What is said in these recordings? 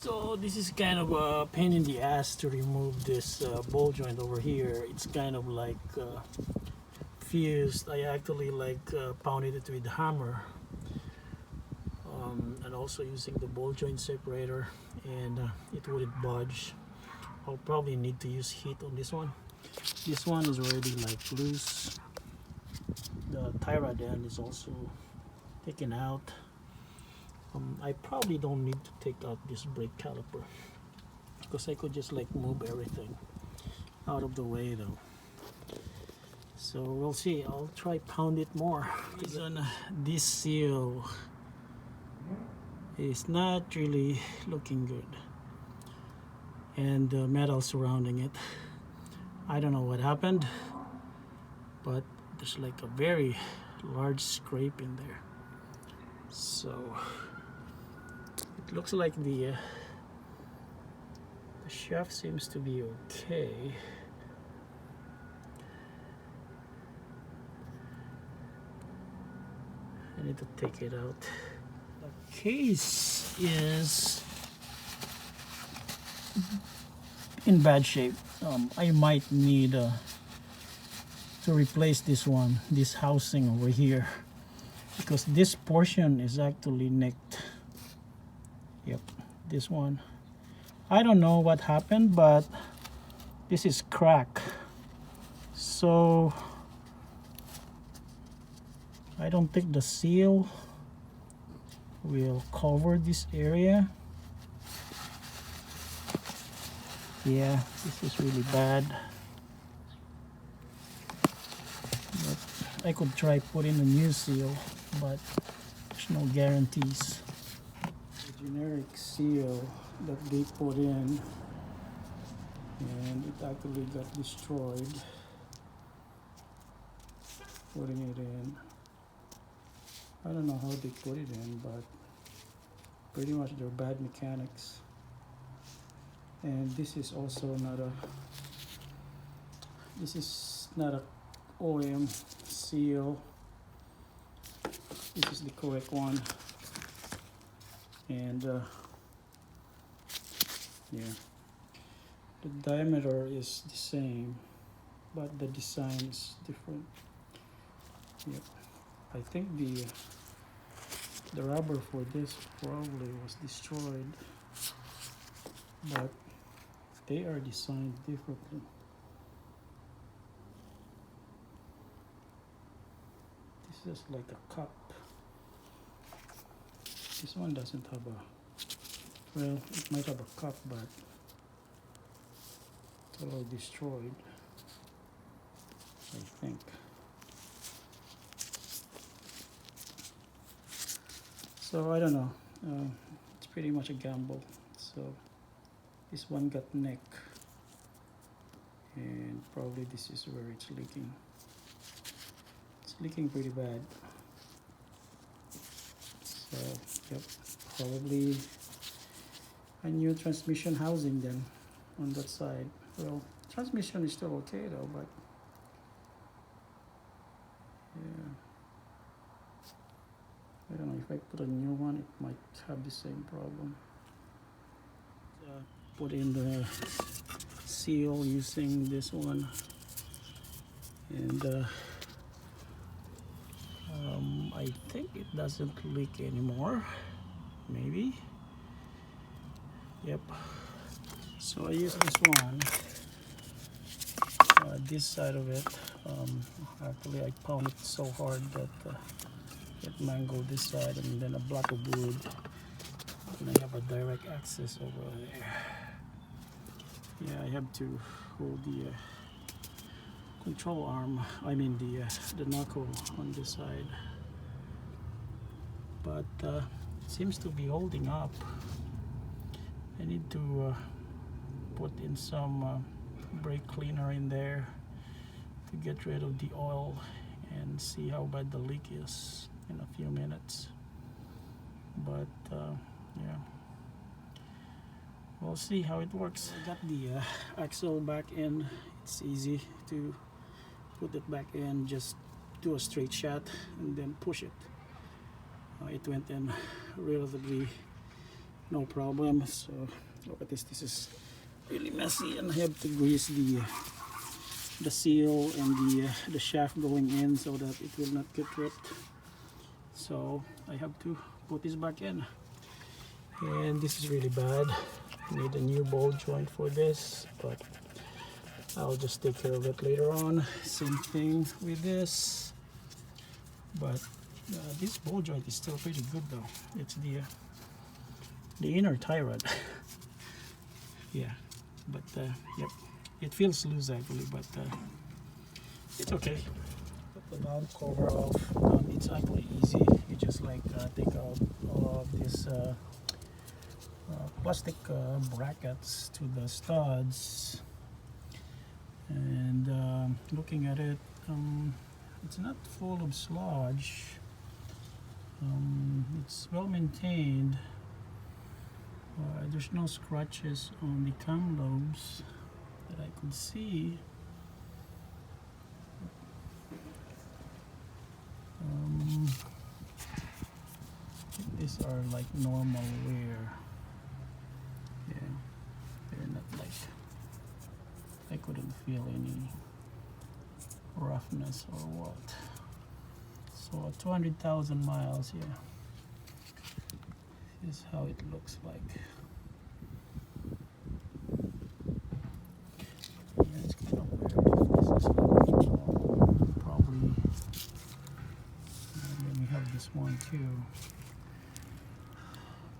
So this is kind of a pain in the ass to remove this ball joint over here. It's kind of like fused. I actually pounded it with hammer, and also using the ball joint separator, and it wouldn't budge. I'll probably need to use heat on this one. This one is already like loose. The tie rod end is also taken out. I probably don't need to take out this brake caliper because I could just like move everything out of the way though. So we'll see. I'll try pound it more. This seal is not really looking good, and the metal surrounding it, I don't know what happened, but there's like a very large scrape in there. So it looks like the shaft seems to be okay. I need to take it out. The case is in bad shape. I might need to replace this one, this housing over here, because this portion is actually nicked. Yep, this one. I don't know what happened, but this is cracked. So I don't think the seal will cover this area. Yeah, this is really bad. But I could try putting a new seal, but there's no guarantees. The generic seal that they put in, and it actually got destroyed putting it in. I don't know how they put it in, but pretty much they're bad mechanics. And this is also not a OM seal. This is the correct one. And yeah, the diameter is the same, but the design is different. Yep. I think the rubber for this probably was destroyed, but they are designed differently. This is like a cup. This one doesn't have a, well, it might have a cup, but it's all destroyed, I think. So I don't know. It's pretty much a gamble. So this one got neck, and probably this is where it's leaking. It's leaking pretty bad. So yep, probably a new transmission housing then on that side. Well, transmission is still okay though, but yeah, I don't know, if I put a new one, it might have the same problem. Put in the seal using this one, and I think it doesn't leak anymore, maybe. Yep. So I use this one, this side of it. Actually I pound it so hard that it mangled this side, and then a block of wood, and I have a direct access over there. Yeah, I have to hold the control arm, I mean the knuckle on this side, but it seems to be holding up. I need to put in some brake cleaner in there to get rid of the oil and see how bad the leak is in a few minutes. But yeah, we'll see how it works. I got the axle back in. It's easy to put it back in. Just do a straight shot and then push it. It went in relatively no problem. So look at this. This is really messy, and I have to grease the seal and the shaft going in so that it will not get ripped. So I have to put this back in, and this is really bad. I need a new ball joint for this, but I'll just take care of it later on. Same thing with this, but this ball joint is still pretty good though. It's the inner tie rod. Yeah, but yep, it feels loose actually, but it's okay. Put the valve cover off. It's actually easy. You just like take out all of these plastic brackets to the studs, and looking at it, it's not full of sludge. It's well maintained. There's no scratches on the cam lobes that I could see. These are like normal wear. Yeah, they're not like, I couldn't feel any roughness or what. So at 200,000 miles, yeah, this is how it looks like. Yeah, it's kind of weird. This is like, probably, and then we have this one too.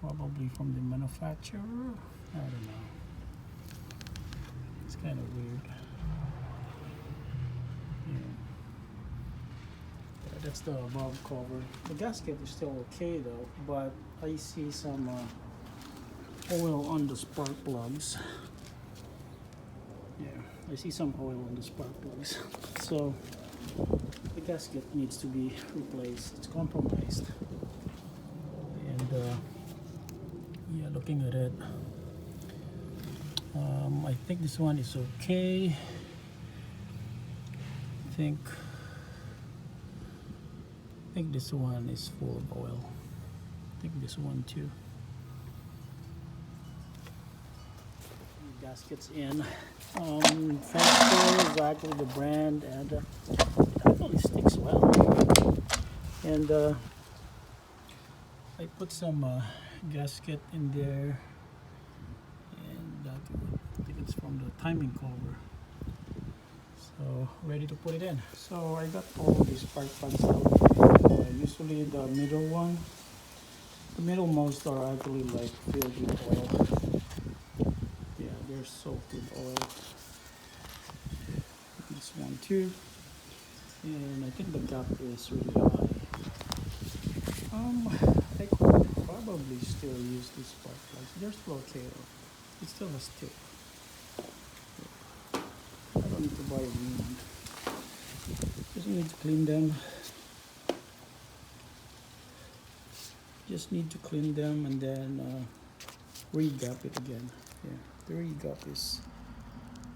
Probably from the manufacturer. I don't know. It's kind of weird. Yeah, that's the valve cover. The gasket is still okay though, but I see some oil on the spark plugs. Yeah, I see some oil on the spark plugs. So the gasket needs to be replaced. It's compromised. And yeah, looking at it, I think this one is okay. I think this one is full of oil. I think this one too. Gaskets in. Thanks exactly the brand, and it actually sticks well. And I put some gasket in there, and I think it's from the timing cover. So ready to put it in. So I got all of these spark plugs out. Usually the middle one, the middlemost are actually like filled with oil. Yeah, they're soaked with oil. This one too, and I think the gap is really high. I could probably still use these spark plugs. They're still okay though. It still has tip. I don't need to buy a new one. Just need to clean them. Just need to clean them and then re-gap it again. Yeah, the re-gap is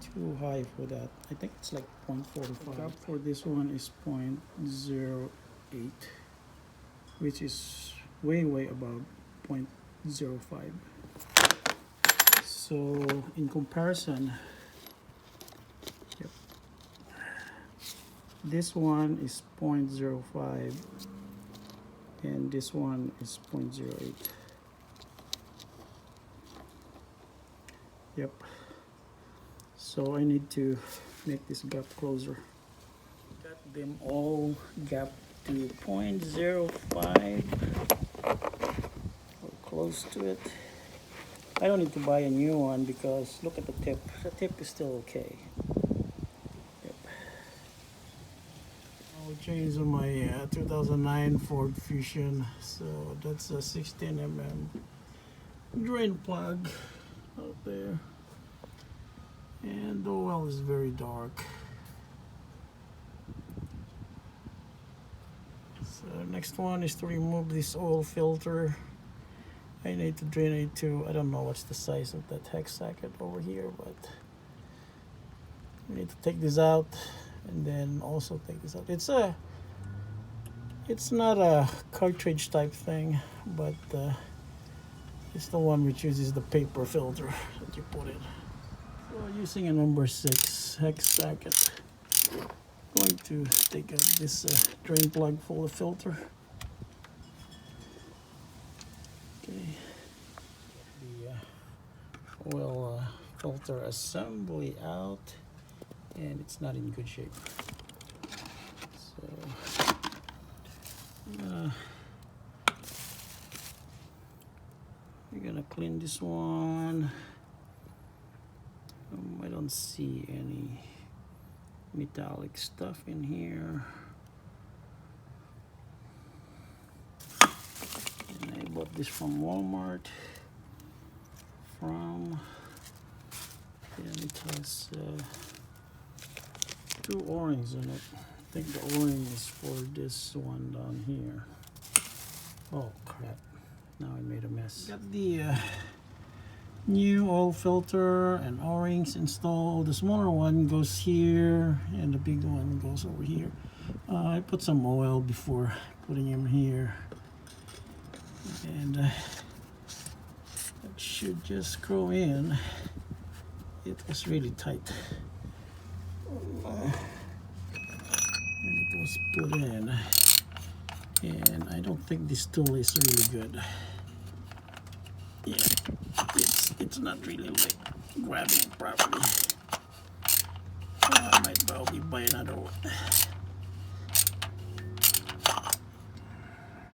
too high for that. I think it's like 0.45. The gap for this one is 0.08, which is way above 0.05. So in comparison, yep, this one is 0.05 and this one is 0.08. Yep. So I need to make this gap closer. Got them all gapped to 0.05 or close to it. I don't need to buy a new one because look at the tip. The tip is still okay. Yep. I'll change on my 2009 Ford Fusion. So that's a 16 mm drain plug out there. And the oil is very dark. So next one is to remove this oil filter. I need to drain it too. I don't know what's the size of that hex socket over here, but we need to take this out and then also take this out. It's not a cartridge type thing, but It's the one which uses the paper filter that you put in. So using a number 6 hex bracket, going to take out this drain plug full of filter. Okay, the oil filter assembly out, and it's not in good shape. So we're gonna clean this one. I don't see any metallic stuff in here. And I bought this from Walmart. And it has 2 O-rings in it. I think the O-ring is for this one down here. Oh crap, now I made a mess. Got the new oil filter and O-rings installed. The smaller one goes here and the big one goes over here. I put some oil before putting him here, and that should just screw in. It was really tight, and it was put in, and I don't think this tool is really good. Yeah, it's not really like grabbing properly. I might probably buy another one.